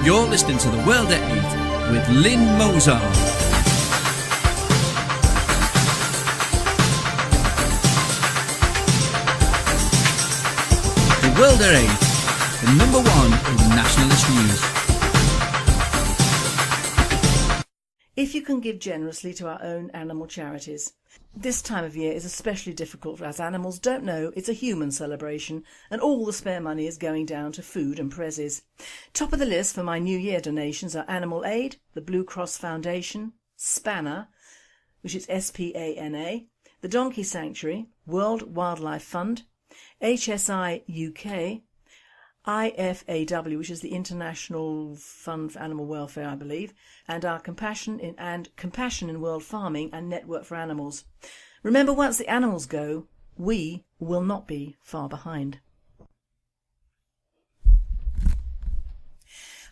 You're listening to The World at 8 with Lynn Mozart. The World at 8, the number one in nationalist news. If you can give generously to our own animal charities. This time of year is especially difficult as animals don't know it's a human celebration and all the spare money is going down to food and prezzies. Top of the list for my New Year donations are Animal Aid, the Blue Cross Foundation, Spanner, which is SPANA, the Donkey Sanctuary, World Wildlife Fund, HSI UK, IFAW, which is the International Fund for Animal Welfare, I believe, and our Compassion in World Farming and Network for Animals. Remember, once the animals go, we will not be far behind.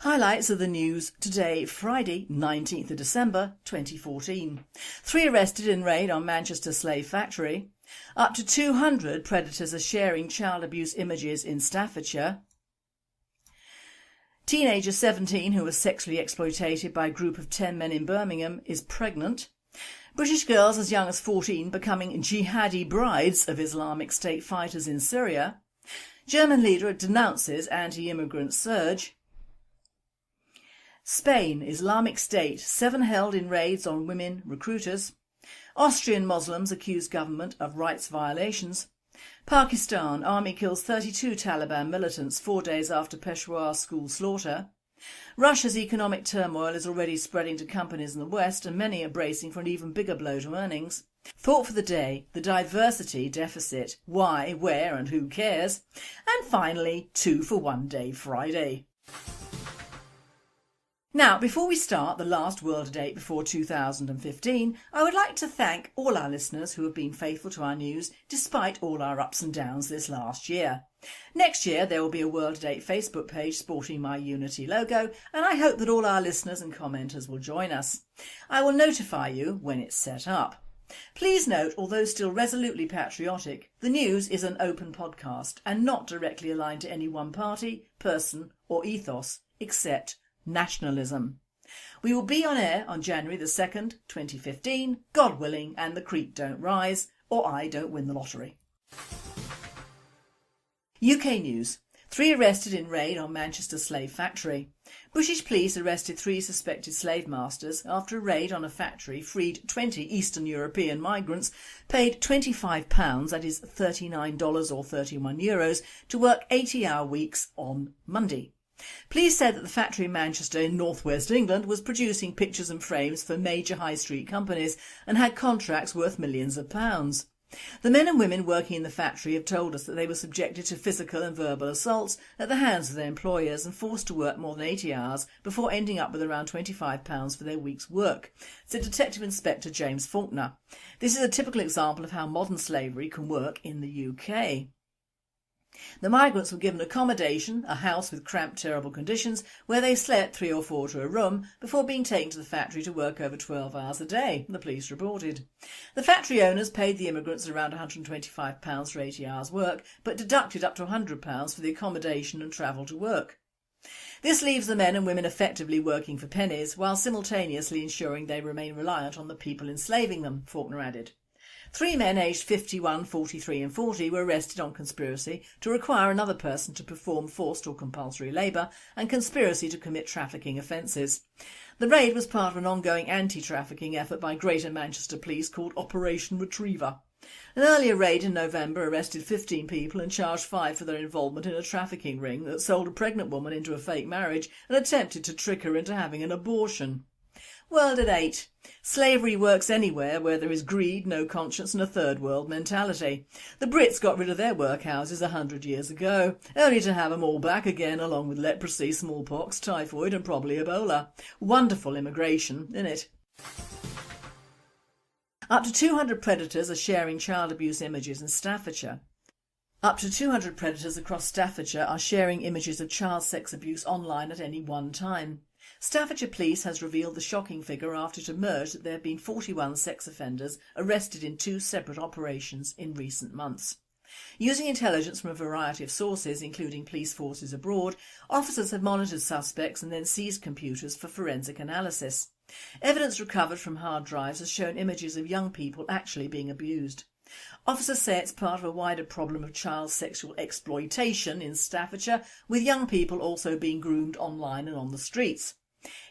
Highlights of the news today, Friday, 19th of December 2014. 3 arrested in raid on Manchester slave factory. Up to 200 predators are sharing child abuse images in Staffordshire. Teenager 17 who was sexually exploited by a group of 10 men in Birmingham is pregnant. British girls as young as 14 becoming jihadi brides of Islamic State fighters in Syria. German leader denounces anti-immigrant surge. Spain, Islamic State, 7 held in raids on women recruiters. Austrian Muslims accuse government of rights violations. Pakistan, army kills 32 Taliban militants 4 days after Peshawar school slaughter. Russia's economic turmoil is already spreading to companies in the West and many are bracing for an even bigger blow to earnings. Thought for the day, the diversity deficit, why, where and who cares. And finally, 2 for 1 Day Friday. Now, before we start the last World at 8 before 2015, I would like to thank all our listeners who have been faithful to our news despite all our ups and downs this last year. Next year there will be a World at 8 Facebook page sporting my Unity logo, and I hope that all our listeners and commenters will join us. I will notify you when it's set up. Please note, although still resolutely patriotic, the news is an open podcast and not directly aligned to any one party, person or ethos, except nationalism. We will be on air on January the 2nd, 2015, God willing, and the creek don't rise, or I don't win the lottery. UK news. 3 arrested in raid on Manchester slave factory. British police arrested 3 suspected slave masters after a raid on a factory freed 20 Eastern European migrants paid £25, that is $39 or €31, to work 80-hour weeks on Monday. Police said that the factory in Manchester in northwest England was producing pictures and frames for major high street companies and had contracts worth millions of pounds. The men and women working in the factory have told us that they were subjected to physical and verbal assaults at the hands of their employers and forced to work more than 80 hours before ending up with around £25 for their week's work, said Detective Inspector James Faulkner. This is a typical example of how modern slavery can work in the UK. The migrants were given accommodation, a house with cramped, terrible conditions, where they slept 3 or 4 to a room before being taken to the factory to work over 12 hours a day, the police reported. The factory owners paid the immigrants around £125 for 80 hours work, but deducted up to £100 for the accommodation and travel to work. This leaves the men and women effectively working for pennies, while simultaneously ensuring they remain reliant on the people enslaving them, Faulkner added. 3 men aged 51, 43 and 40 were arrested on conspiracy to require another person to perform forced or compulsory labour and conspiracy to commit trafficking offences. The raid was part of an ongoing anti-trafficking effort by Greater Manchester Police called Operation Retriever. An earlier raid in November arrested 15 people and charged 5 for their involvement in a trafficking ring that sold a pregnant woman into a fake marriage and attempted to trick her into having an abortion. World at 8. Slavery works anywhere where there is greed, no conscience and a third world mentality. The Brits got rid of their workhouses 100 years ago, only to have them all back again along with leprosy, smallpox, typhoid and probably Ebola. Wonderful immigration, innit? Up to 200 predators are sharing child abuse images in Staffordshire. Up to 200 predators across Staffordshire are sharing images of child sex abuse online at any one time. Staffordshire Police has revealed the shocking figure after it emerged that there have been 41 sex offenders arrested in 2 separate operations in recent months. Using intelligence from a variety of sources, including police forces abroad, officers have monitored suspects and then seized computers for forensic analysis. Evidence recovered from hard drives has shown images of young people actually being abused. Officers say it's part of a wider problem of child sexual exploitation in Staffordshire, with young people also being groomed online and on the streets.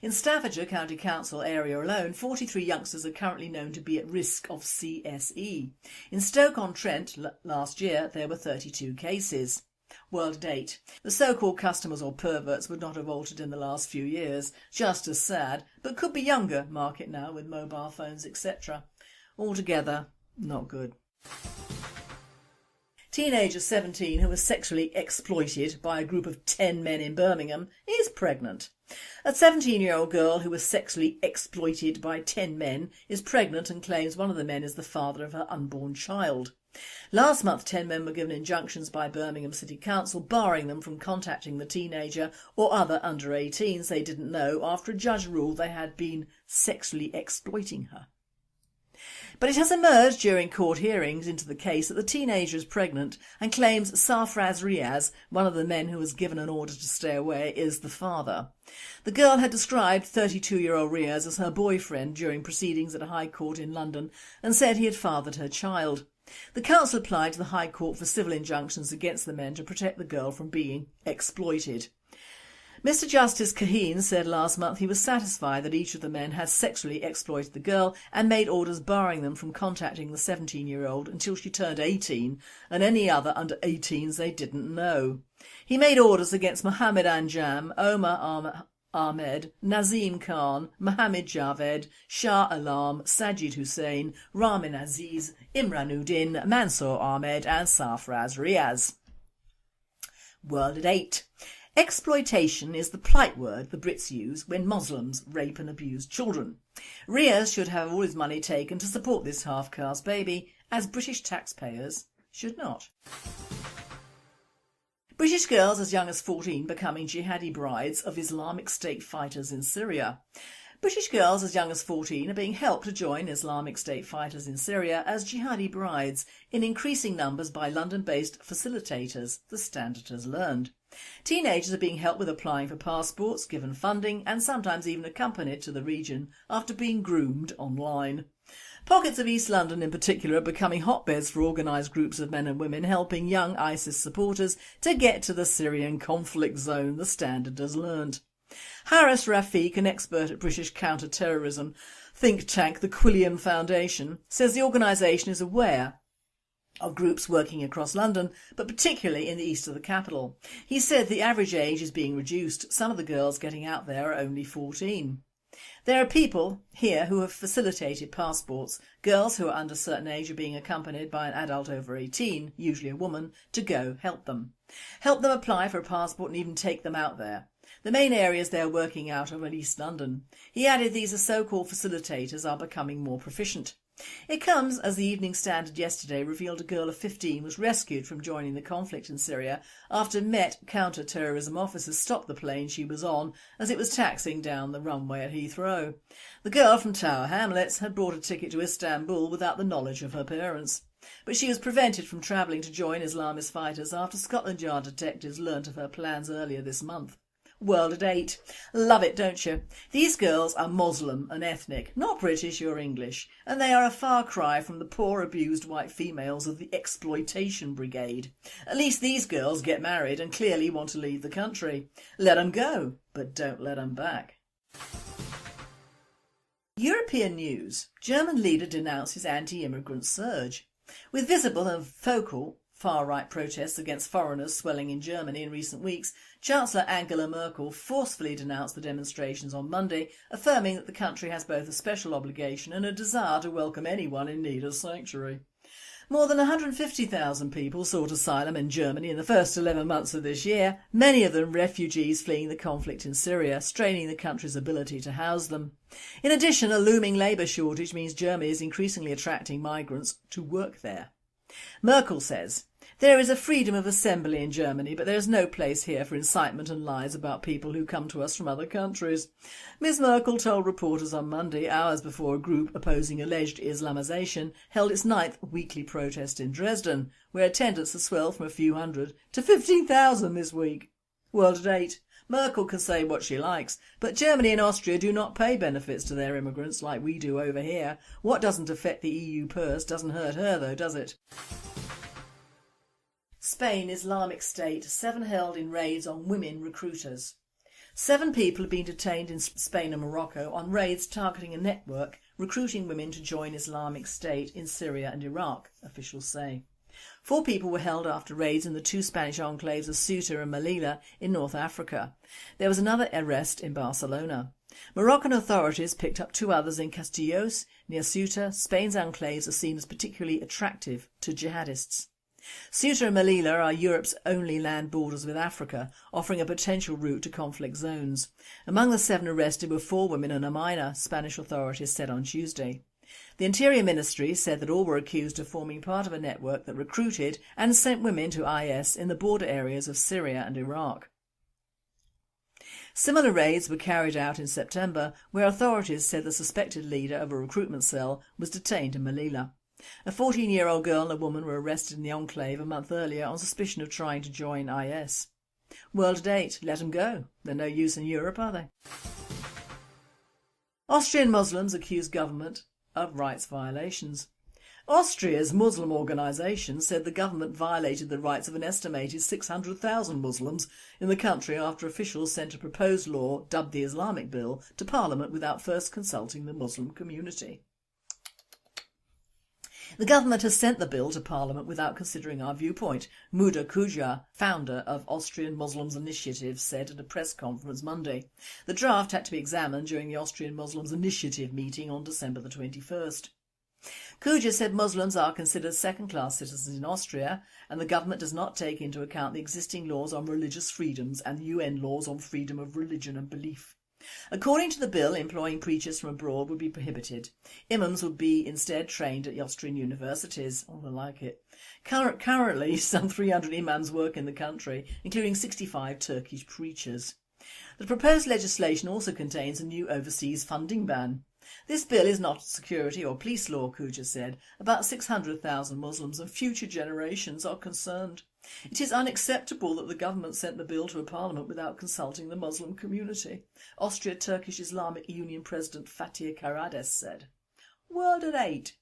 In Staffordshire County Council area alone, 43 youngsters are currently known to be at risk of CSE. In Stoke-on-Trent last year there were 32 cases. World date. The so-called customers or perverts would not have altered in the last few years. Just as sad, but could be younger, mark it now with mobile phones etc. Altogether, not good. Teenager 17 who was sexually exploited by a group of 10 men in Birmingham is pregnant. A 17-year-old girl who was sexually exploited by 10 men is pregnant and claims one of the men is the father of her unborn child. Last month 10 men were given injunctions by Birmingham City Council barring them from contacting the teenager or other under 18s they didn't know after a judge ruled they had been sexually exploiting her. But it has emerged during court hearings into the case that the teenager is pregnant and claims Sarfraz Riaz, one of the men who was given an order to stay away, is the father. The girl had described 32-year-old Riaz as her boyfriend during proceedings at a High Court in London and said he had fathered her child. The council applied to the High Court for civil injunctions against the men to protect the girl from being exploited. Mr Justice Kaheen said last month he was satisfied that each of the men had sexually exploited the girl and made orders barring them from contacting the 17-year-old until she turned 18 and any other under 18s they didn't know. He made orders against Mohammed Anjam, Omar Ahmed, Nazim Khan, Mohammed Javed, Shah Alam, Sajid Hussain, Ramin Aziz, Imranuddin, Mansour Ahmed and Sarfraz Riaz. World at 8. Exploitation is the polite word the Brits use when Muslims rape and abuse children. Riaz should have all his money taken to support this half-caste baby, as British taxpayers should not. British girls as young as 14 becoming jihadi brides of Islamic State fighters in Syria. British girls as young as 14 are being helped to join Islamic State fighters in Syria as jihadi brides in increasing numbers by London-based facilitators, the Standard has learned. Teenagers are being helped with applying for passports, given funding and sometimes even accompanied to the region after being groomed online. Pockets of East London in particular are becoming hotbeds for organised groups of men and women helping young ISIS supporters to get to the Syrian conflict zone, the Standard has learned. Haris Rafiq, an expert at British counter-terrorism think tank the Quilliam Foundation, says the organisation is aware of groups working across London, but particularly in the east of the capital. He said the average age is being reduced. Some of the girls getting out there are only 14. There are people here who have facilitated passports. Girls who are under a certain age are being accompanied by an adult over 18, usually a woman, to go help them. Help them apply for a passport and even take them out there. The main areas they are working out are in East London. He added these so-called facilitators are becoming more proficient. It comes as the Evening Standard yesterday revealed a girl of 15 was rescued from joining the conflict in Syria after Met counter-terrorism officers stopped the plane she was on as it was taxiing down the runway at Heathrow. The girl from Tower Hamlets had bought a ticket to Istanbul without the knowledge of her parents, but she was prevented from travelling to join Islamist fighters after Scotland Yard detectives learnt of her plans earlier this month. World at 8. Love it, don't you? These girls are Muslim and ethnic, not British or English, and they are a far cry from the poor abused white females of the exploitation brigade. At least these girls get married and clearly want to leave the country. Let them go, but don't let them back. European news. German leader denounces anti-immigrant surge. With visible and vocal far-right protests against foreigners swelling in Germany in recent weeks, Chancellor Angela Merkel forcefully denounced the demonstrations on Monday, affirming that the country has both a special obligation and a desire to welcome anyone in need of sanctuary. More than 150,000 people sought asylum in Germany in the first 11 months of this year, many of them refugees fleeing the conflict in Syria, straining the country's ability to house them. In addition, a looming labour shortage means Germany is increasingly attracting migrants to work there. Merkel says, There is a freedom of assembly in Germany, but there is no place here for incitement and lies about people who come to us from other countries. Ms Merkel told reporters on Monday, hours before a group opposing alleged Islamisation held its 9th weekly protest in Dresden, where attendance has swelled from a few hundred to 15,000 this week. World at 8. Merkel can say what she likes, but Germany and Austria do not pay benefits to their immigrants like we do over here. What doesn't affect the EU purse doesn't hurt her though, does it? Spain Islamic State, 7 held in raids on women recruiters. 7 people have been detained in Spain and Morocco on raids targeting a network recruiting women to join Islamic State in Syria and Iraq, officials say. 4 people were held after raids in the 2 Spanish enclaves of Ceuta and Melilla in North Africa. There was another arrest in Barcelona. Moroccan authorities picked up 2 others in Castellos, near Ceuta. Spain's enclaves are seen as particularly attractive to jihadists. Ceuta and Melilla are Europe's only land borders with Africa, offering a potential route to conflict zones. Among the 7 arrested were 4 women and a minor, Spanish authorities said on Tuesday. The Interior Ministry said that all were accused of forming part of a network that recruited and sent women to IS in the border areas of Syria and Iraq. Similar raids were carried out in September, where authorities said the suspected leader of a recruitment cell was detained in Melilla. A 14-year-old girl and a woman were arrested in the enclave a month earlier on suspicion of trying to join IS. World at 8. Let them go. They're no use in Europe, are they? Austrian Muslims accuse government of rights violations. Austria's Muslim organisation said the government violated the rights of an estimated 600,000 Muslims in the country after officials sent a proposed law, dubbed the Islamic Bill, to Parliament without first consulting the Muslim community. The government has sent the bill to Parliament without considering our viewpoint, Muda Kuja, founder of Austrian Muslims Initiative, said at a press conference Monday. The draft had to be examined during the Austrian Muslims Initiative meeting on December the 21st. Kuja said Muslims are considered second-class citizens in Austria and the government does not take into account the existing laws on religious freedoms and the UN laws on freedom of religion and belief. According to the bill, employing preachers from abroad would be prohibited. Imams would be instead trained at Austrian universities. Oh, I like it. Currently, some 300 imams work in the country, including 65 Turkish preachers. The proposed legislation also contains a new overseas funding ban. This bill is not security or police law, Kuja said. About 600,000 Muslims and future generations are concerned. It is unacceptable that the government sent the bill to a parliament without consulting the Muslim community, Austria-Turkish Islamic Union President Fatih Karades said. World at 8.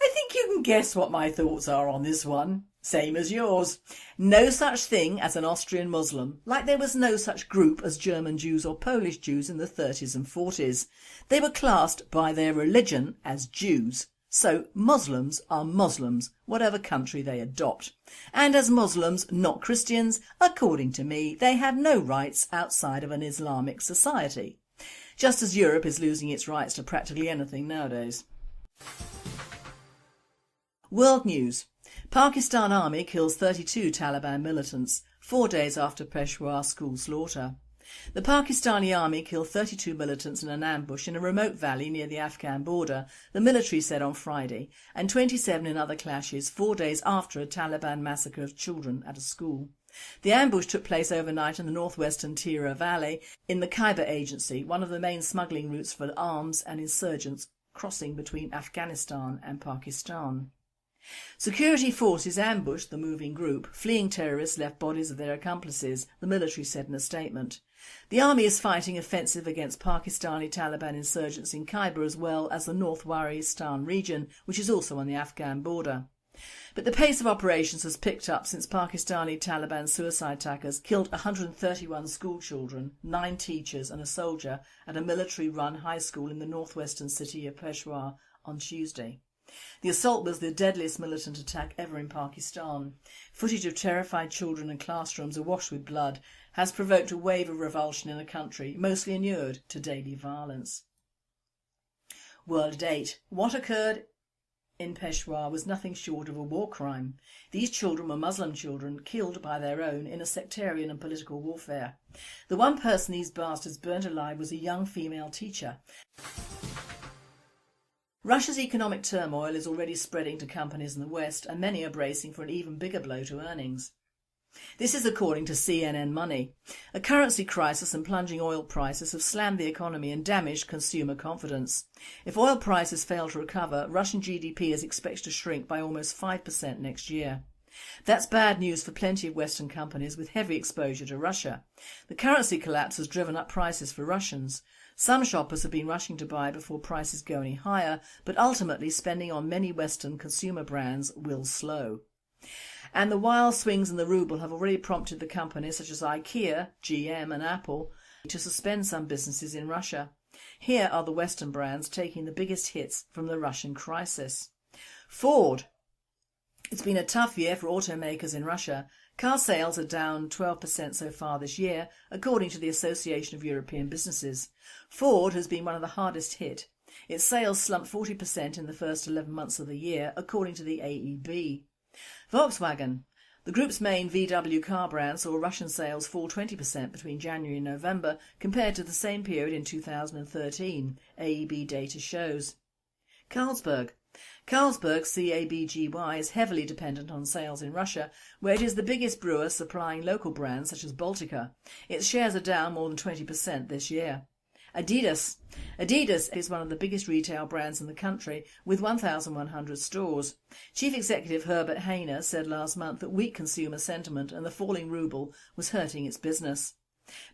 I think you can guess what my thoughts are on this one. Same as yours. No such thing as an Austrian Muslim, like there was no such group as German Jews or Polish Jews in the 30s and 40s. They were classed by their religion as Jews. So Muslims are Muslims, whatever country they adopt. And as Muslims, not Christians, according to me, they have no rights outside of an Islamic society. Just as Europe is losing its rights to practically anything nowadays. World news. Pakistan Army kills 32 Taliban militants, 4 days after Peshawar school slaughter. The Pakistani army killed 32 militants in an ambush in a remote valley near the Afghan border, the military said on Friday, and 27 in other clashes 4 days after a Taliban massacre of children at a school. The ambush took place overnight in the northwestern Tira Valley in the Khyber Agency, one of the main smuggling routes for arms and insurgents crossing between Afghanistan and Pakistan. Security forces ambushed the moving group. Fleeing terrorists left bodies of their accomplices, the military said in a statement. The army is fighting offensive against Pakistani Taliban insurgents in Khyber as well as the North Waziristan region, which is also on the Afghan border. But the pace of operations has picked up since Pakistani Taliban suicide attackers killed 131 schoolchildren, 9 teachers and a soldier at a military-run high school in the northwestern city of Peshawar on Tuesday. The assault was the deadliest militant attack ever in Pakistan. Footage of terrified children and classrooms awash with blood has provoked a wave of revulsion in the country, mostly inured to daily violence. World at 8. What occurred in Peshawar was nothing short of a war crime. These children were Muslim children killed by their own in a sectarian and political warfare. The one person these bastards burnt alive was a young female teacher. Russia's economic turmoil is already spreading to companies in the West, and many are bracing for an even bigger blow to earnings. This is according to CNN Money. A currency crisis and plunging oil prices have slammed the economy and damaged consumer confidence. If oil prices fail to recover, Russian GDP is expected to shrink by almost 5% next year. That's bad news for plenty of Western companies with heavy exposure to Russia. The currency collapse has driven up prices for Russians. Some shoppers have been rushing to buy before prices go any higher, but ultimately spending on many Western consumer brands will slow. And the wild swings in the ruble have already prompted the companies such as IKEA, GM and Apple to suspend some businesses in Russia. Here are the Western brands taking the biggest hits from the Russian crisis. Ford. It's been a tough year for automakers in Russia. Car sales are down 12% so far this year, according to the Association of European Businesses. Ford has been one of the hardest hit. Its sales slumped 40% in the first 11 months of the year, according to the AEB. Volkswagen. The group's main VW car brand saw Russian sales fall 20% between January and November compared to the same period in 2013, AEB data shows. Carlsberg. Carlsberg CABGY is heavily dependent on sales in Russia, where it is the biggest brewer supplying local brands such as Baltica. Its shares are down more than 20% this year. Adidas. Adidas is one of the biggest retail brands in the country with 1,100 stores. Chief Executive Herbert Hainer said last month that weak consumer sentiment and the falling ruble was hurting its business.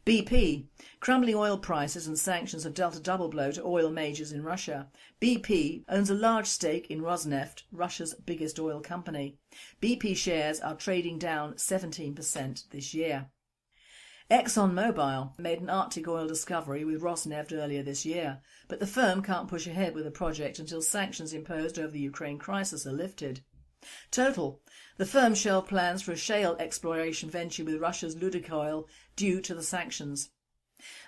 BP. Crumbling oil prices and sanctions have dealt a double blow to oil majors in Russia. BP owns a large stake in Rosneft, Russia's biggest oil company. BP shares are trading down 17% this year. ExxonMobil made an Arctic oil discovery with Rosneft earlier this year, but the firm can't push ahead with the project until sanctions imposed over the Ukraine crisis are lifted. Total. The firm shelved plans for a shale exploration venture with Russia's Lukoil due to the sanctions.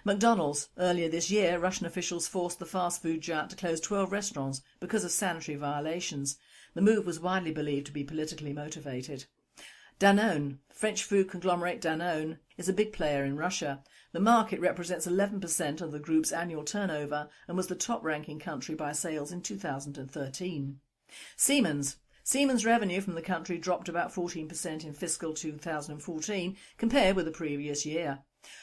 McDonald's. Earlier this year, Russian officials forced the fast food giant to close 12 restaurants because of sanitary violations. The move was widely believed to be politically motivated. Danone. French food conglomerate Danone is a big player in Russia. The market represents 11% of the group's annual turnover and was the top-ranking country by sales in 2013. Siemens. Siemens' revenue from the country dropped about 14% in fiscal 2014 compared with the previous year.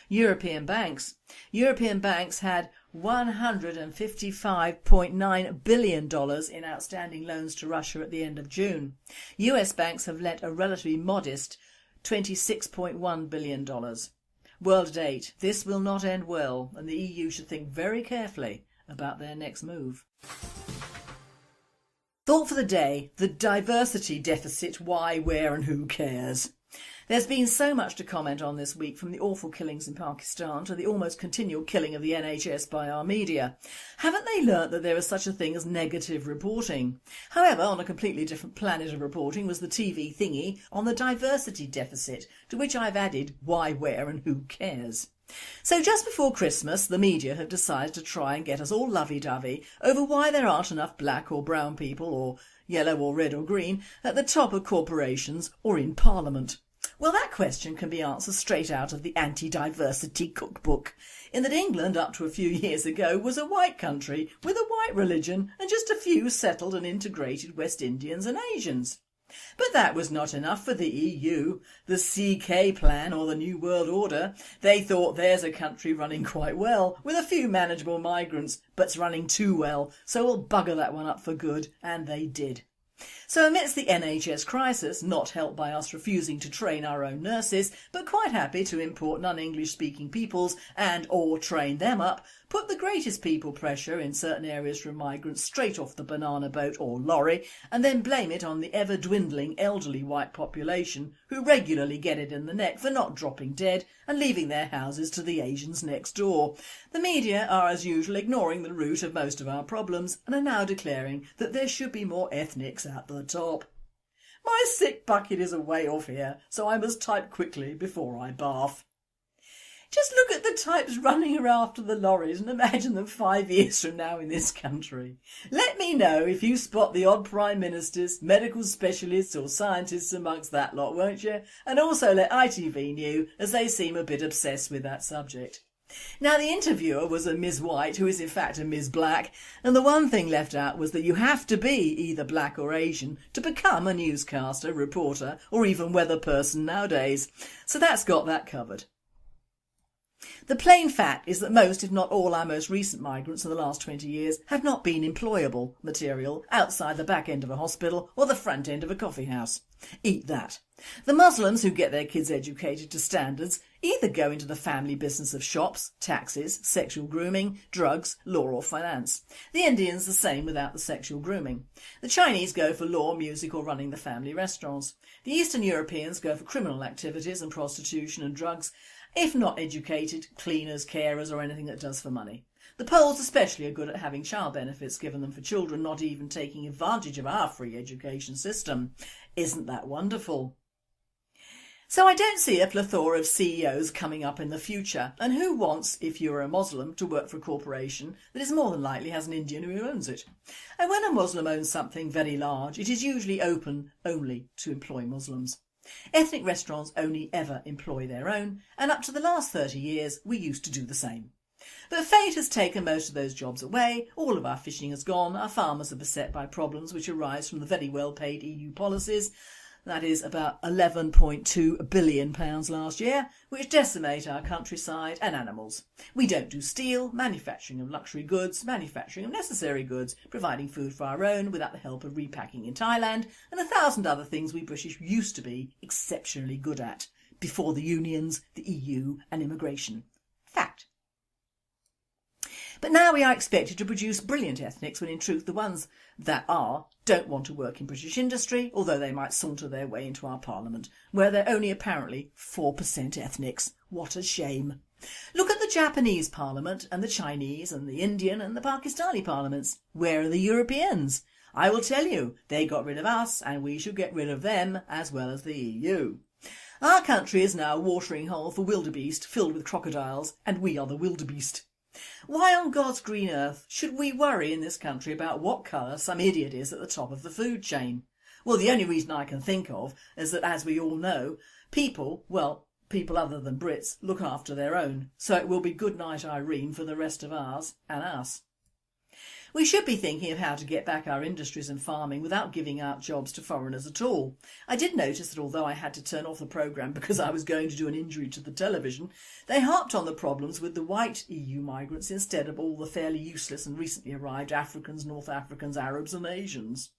European banks. European banks had $155.9 billion in outstanding loans to Russia at the end of June. US banks have lent a relatively modest $26.1 billion. World date. This will not end well, and the EU should think very carefully about their next move. Thought for the day: the diversity deficit, why, where and who cares? There's been so much to comment on this week, from the awful killings in Pakistan to the almost continual killing of the NHS by our media. Haven't they learnt that there is such a thing as negative reporting? However, on a completely different planet of reporting was the TV thingy on the diversity deficit, to which I've added why, where and who cares. So just before Christmas, the media have decided to try and get us all lovey-dovey over why there aren't enough black or brown people, or yellow or red or green, at the top of corporations or in Parliament. Well, that question can be answered straight out of the anti-diversity cookbook, in that England up to a few years ago was a white country with a white religion and just a few settled and integrated West Indians and Asians. But that was not enough for the EU, the CK plan or the New World Order. They thought there's a country running quite well, with a few manageable migrants, but's running too well, so we'll bugger that one up for good, and they did. So amidst the NHS crisis, not helped by us refusing to train our own nurses, but quite happy to import non-English speaking peoples and or train them up, put the greatest people pressure in certain areas from migrants straight off the banana boat or lorry, and then blame it on the ever-dwindling elderly white population who regularly get it in the neck for not dropping dead and leaving their houses to the Asians next door. The media are as usual ignoring the root of most of our problems and are now declaring that there should be more ethnics at the top. My sick bucket is a way off here, so I must type quickly before I bath. Just look at the types running after the lorries and imagine them 5 years from now in this country. Let me know if you spot the odd prime ministers, medical specialists or scientists amongst that lot, won't you? And also let ITV know, as they seem a bit obsessed with that subject. Now the interviewer was a Ms White, who is in fact a Ms Black, and the one thing left out was that you have to be either black or Asian to become a newscaster, reporter or even weather person nowadays. So that's got that covered. The plain fact is that most, if not all, our most recent migrants in the last 20 years have not been employable material outside the back end of a hospital or the front end of a coffee house. Eat that. The Muslims who get their kids educated to standards either go into the family business of shops, taxis, sexual grooming, drugs, law or finance. The Indians the same without the sexual grooming. The Chinese go for law, music or running the family restaurants. The Eastern Europeans go for criminal activities and prostitution and drugs, if not educated, cleaners, carers or anything that does for money. The Poles especially are good at having child benefits given them for children not even taking advantage of our free education system. Isn't that wonderful? So I don't see a plethora of CEOs coming up in the future, and who wants, if you're a Muslim, to work for a corporation that is more than likely has an Indian who owns it? And when a Muslim owns something very large, it is usually open only to employ Muslims. Ethnic restaurants only ever employ their own, and up to the last 30 years we used to do the same. But fate has taken most of those jobs away, all of our fishing has gone, our farmers are beset by problems which arise from the very well paid EU policies, that is about £11.2 billion last year, which decimate our countryside and animals. We don't do steel, manufacturing of luxury goods, manufacturing of necessary goods, providing food for our own without the help of repacking in Thailand, and 1,000 other things we British used to be exceptionally good at, before the unions, the EU and immigration. Fact. But now we are expected to produce brilliant ethnics when in truth the ones that are don't want to work in British industry, although they might saunter their way into our parliament, where they're only apparently 4% ethnics. What a shame. Look at the Japanese parliament and the Chinese and the Indian and the Pakistani parliaments. Where are the Europeans? I will tell you, they got rid of us and we should get rid of them as well as the EU. Our country is now a watering hole for wildebeest filled with crocodiles, and we are the wildebeest. Why on God's green earth should we worry in this country about what colour some idiot is at the top of the food chain? Well, the only reason I can think of is that, as we all know, people other than Brits look after their own, so it will be good night Irene for the rest of ours and us. We should be thinking of how to get back our industries and farming without giving out jobs to foreigners at all. I did notice that although I had to turn off the programme because I was going to do an injury to the television, they harped on the problems with the white EU migrants instead of all the fairly useless and recently arrived Africans, North Africans, Arabs and Asians.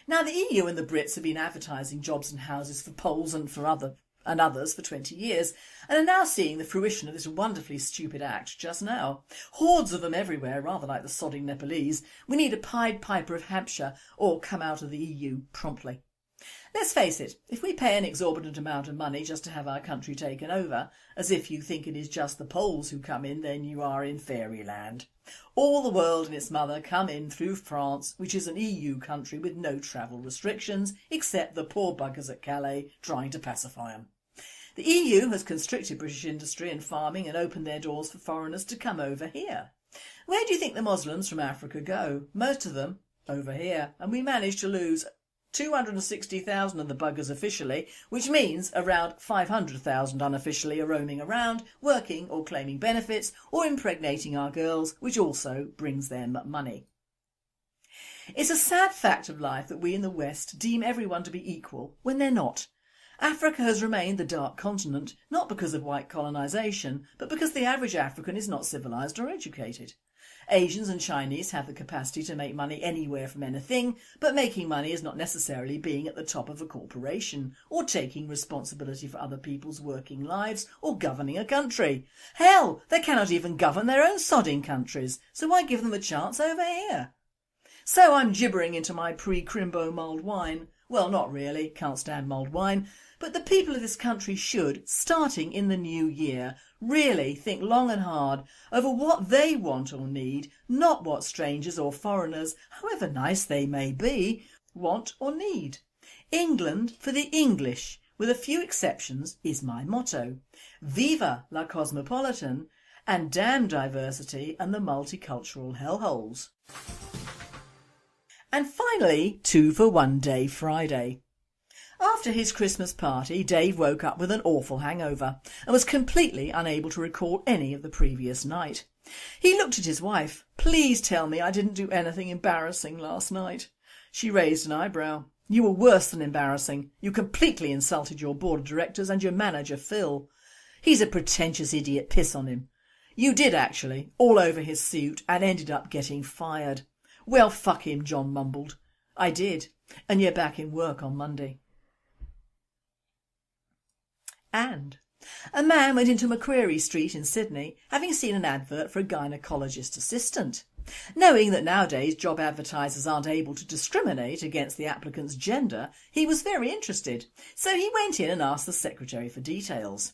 Now the EU and the Brits have been advertising jobs and houses for Poles and others for 20 years, and are now seeing the fruition of this wonderfully stupid act just now. Hordes of them everywhere, rather like the sodding Nepalese. We need a Pied Piper of Hampshire or come out of the EU promptly. Let's face it, if we pay an exorbitant amount of money just to have our country taken over, as if you think it is just the Poles who come in, then you are in fairyland. All the world and its mother come in through France, which is an EU country with no travel restrictions, except the poor buggers at Calais trying to pacify them. The EU has constricted British industry and farming and opened their doors for foreigners to come over here. Where do you think the Muslims from Africa go? Most of them over here, and we managed to lose 260,000 of the buggers officially, which means around 500,000 unofficially are roaming around, working or claiming benefits or impregnating our girls, which also brings them money. It's a sad fact of life that we in the West deem everyone to be equal when they're not. Africa has remained the dark continent, not because of white colonisation, but because the average African is not civilised or educated. Asians and Chinese have the capacity to make money anywhere from anything, but making money is not necessarily being at the top of a corporation, or taking responsibility for other people's working lives, or governing a country. Hell, they cannot even govern their own sodding countries, so why give them a chance over here? So I'm gibbering into my pre-Crimbo mulled wine. Well, not really, can't stand mulled wine, but the people of this country should, starting in the new year, really think long and hard over what they want or need, not what strangers or foreigners, however nice they may be, want or need. England for the English, with a few exceptions, is my motto. Viva la cosmopolitan, and damn diversity and the multicultural hellholes. And finally, 2 for 1 day Friday. After his Christmas party, Dave woke up with an awful hangover and was completely unable to recall any of the previous night. He looked at his wife. "Please tell me I didn't do anything embarrassing last night." She raised an eyebrow. "You were worse than embarrassing. You completely insulted your board of directors and your manager, Phil. He's a pretentious idiot, piss on him. You did actually, all over his suit, and ended up getting fired." "Well, fuck him," John mumbled. "I did, and you're back in work on Monday." And a man went into Macquarie Street in Sydney having seen an advert for a gynaecologist assistant. Knowing that nowadays job advertisers aren't able to discriminate against the applicant's gender, he was very interested, so he went in and asked the secretary for details.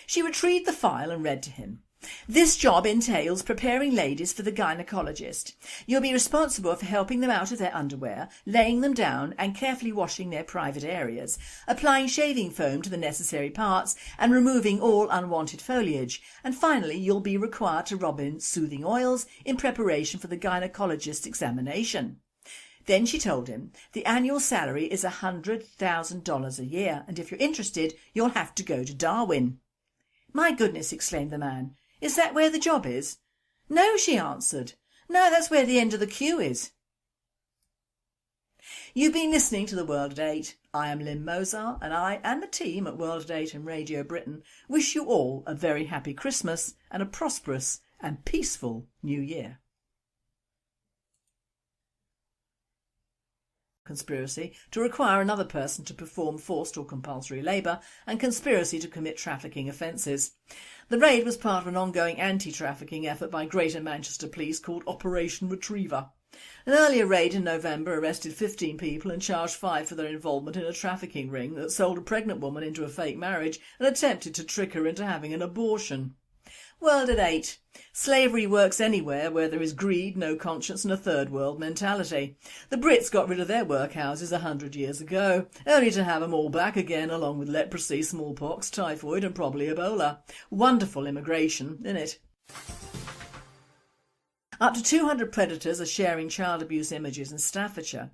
She retrieved the file and read to him. "This job entails preparing ladies for the gynaecologist. You'll be responsible for helping them out of their underwear, laying them down and carefully washing their private areas, applying shaving foam to the necessary parts and removing all unwanted foliage, and finally you'll be required to rub in soothing oils in preparation for the gynaecologist examination." Then she told him the annual salary is $100,000 a year, and if you're interested you'll have to go to Darwin. "My goodness," exclaimed the man. "Is that where the job is?" "No," she answered. "No, that's where the end of the queue is." You've been listening to The World at 8. I am Lynn Mozart, and I and the team at World at 8 and Radio Britain wish you all a very happy Christmas and a prosperous and peaceful New Year. Conspiracy to require another person to perform forced or compulsory labour, and conspiracy to commit trafficking offences. The raid was part of an ongoing anti-trafficking effort by Greater Manchester Police called Operation Retriever. An earlier raid in November arrested 15 people and charged 5 for their involvement in a trafficking ring that sold a pregnant woman into a fake marriage and attempted to trick her into having an abortion. World at 8. Slavery works anywhere where there is greed, no conscience and a third world mentality. The Brits got rid of their workhouses 100 years ago, only to have them all back again along with leprosy, smallpox, typhoid and probably Ebola. Wonderful immigration, isn't it? Up to 200 predators are sharing child abuse images in Staffordshire.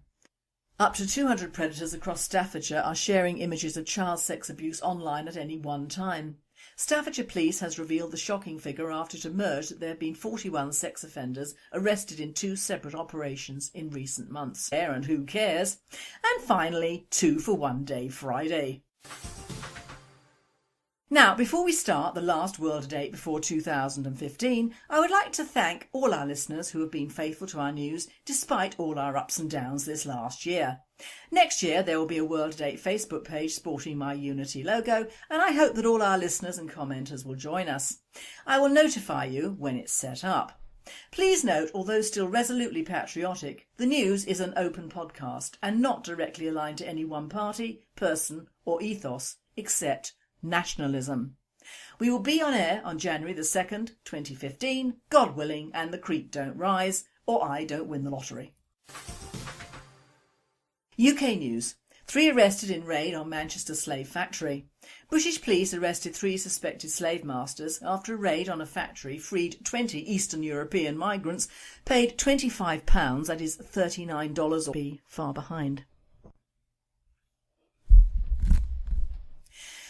Up to 200 predators across Staffordshire are sharing images of child sex abuse online at any one time. Staffordshire Police has revealed the shocking figure after it emerged that there have been 41 sex offenders arrested in 2 separate operations in recent months. And who cares? And finally, 2 for 1 Day Friday. Now, before we start the last World at 8 before 2015, I would like to thank all our listeners who have been faithful to our news despite all our ups and downs this last year. Next year there will be a World at 8 Facebook page sporting my Unity logo, and I hope that all our listeners and commenters will join us. I will notify you when it's set up. Please note, although still resolutely patriotic, the news is an open podcast and not directly aligned to any one party, person or ethos, except nationalism. We will be on air on January the 2nd, 2015, God willing, and the creek don't rise, or I don't win the lottery. UK news. 3 arrested in raid on Manchester slave factory. British police arrested 3 suspected slave masters after a raid on a factory freed 20 Eastern European migrants, paid £25, that is $39 or be far behind.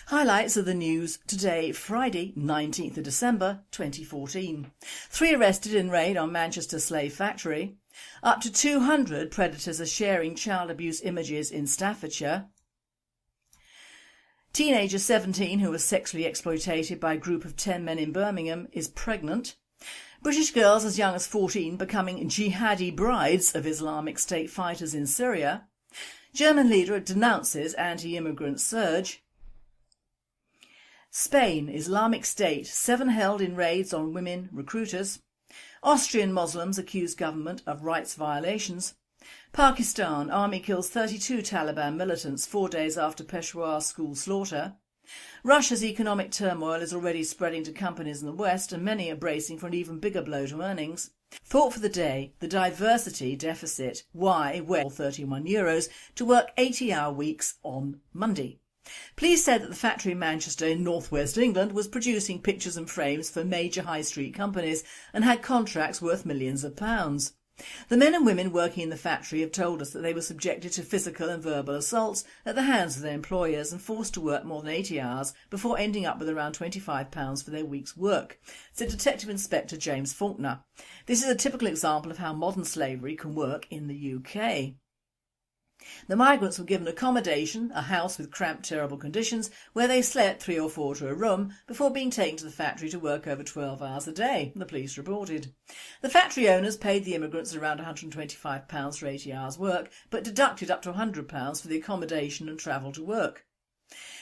Highlights of the news today, Friday 19th of December 2014. 3 arrested in raid on Manchester slave factory. Up to 200 predators are sharing child abuse images in Staffordshire. Teenager 17 who was sexually exploited by a group of 10 men in Birmingham is pregnant. British girls as young as 14 becoming jihadi brides of Islamic State fighters in Syria. German leader denounces anti-immigrant surge. Spain, Islamic State, 7 held in raids on women recruiters. Austrian Muslims accuse government of rights violations. Pakistan, army kills 32 Taliban militants 4 days after Peshawar school slaughter. Russia's economic turmoil is already spreading to companies in the West, and many are bracing for an even bigger blow to earnings. Thought for the day, the diversity deficit. Why, where €31 to work 80-hour weeks on Monday. Police said that the factory in Manchester in northwest England was producing pictures and frames for major high street companies and had contracts worth millions of pounds. The men and women working in the factory have told us that they were subjected to physical and verbal assaults at the hands of their employers and forced to work more than 80 hours before ending up with around £25 for their week's work, said Detective Inspector James Faulkner. This is a typical example of how modern slavery can work in the UK. The migrants were given accommodation, a house with cramped, terrible conditions, where they slept 3 or 4 to a room before being taken to the factory to work over 12 hours a day, the police reported. The factory owners paid the immigrants around £125 for 80 hours work, but deducted up to £100 for the accommodation and travel to work.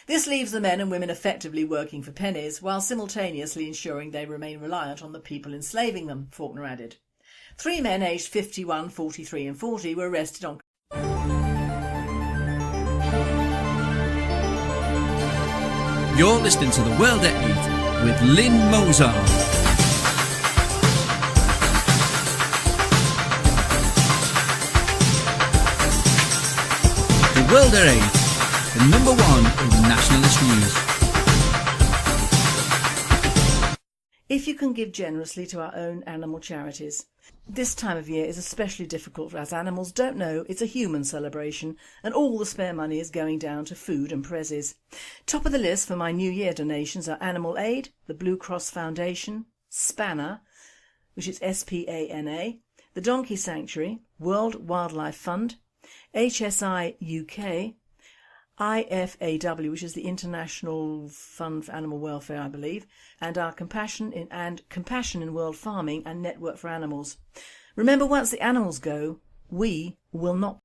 This leaves the men and women effectively working for pennies, while simultaneously ensuring they remain reliant on the people enslaving them, Faulkner added. 3 men aged 51, 43 and 40 were arrested on You're listening to The World at 8 with Lynn Mozart. The World at 8, the number 1 in nationalist news. If you can give generously to our own animal charities. This time of year is especially difficult as animals don't know it's a human celebration and all the spare money is going down to food and prezzies. Top of the list for my New Year donations are Animal Aid, the Blue Cross Foundation, Spanner, which is SPANA, the Donkey Sanctuary, World Wildlife Fund, HSI UK, IFAW, which is the International Fund for Animal Welfare, I believe, and our Compassion in World Farming and Network for Animals. Remember, once the animals go, we will not